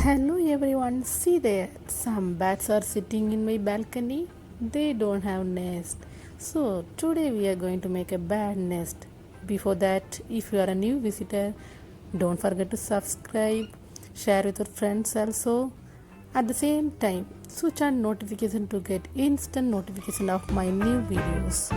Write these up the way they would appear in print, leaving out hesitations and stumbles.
Hello everyone, see there, some bats are sitting in my balcony. They don't have nest. So today we are going to make a bat nest. Before that, if you are a new visitor, don't forget to subscribe, share with your friends also. At the same time, switch on notification to get instant notification of my new videos.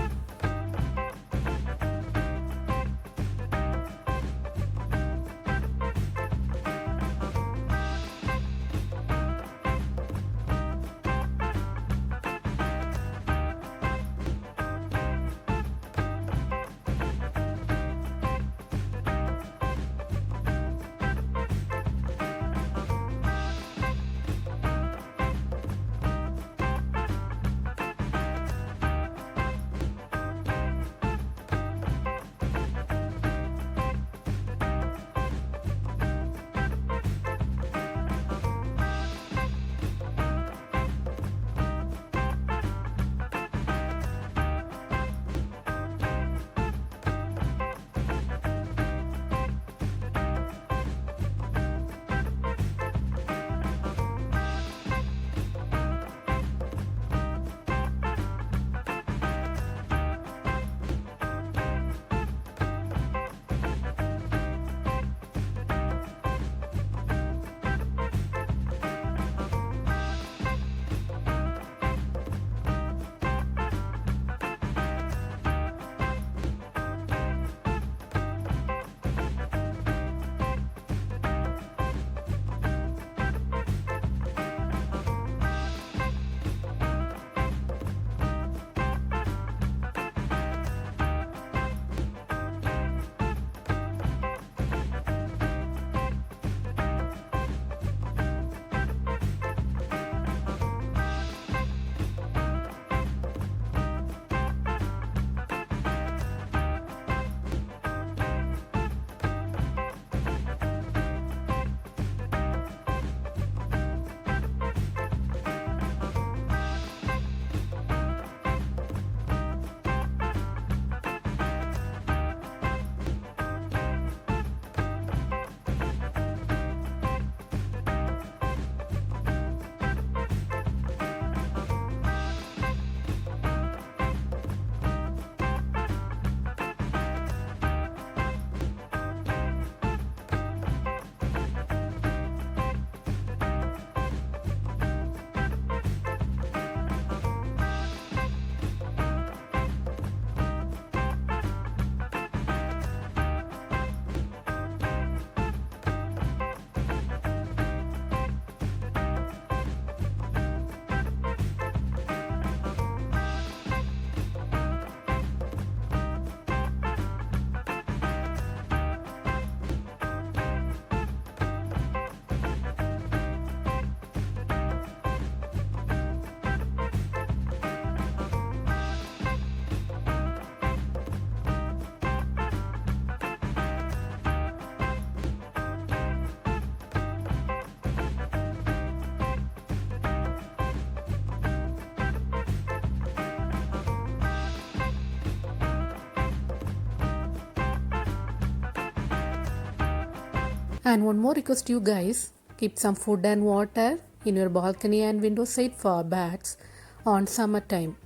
And one more request, you guys, keep some food and water in your balcony and window side for bats on summertime.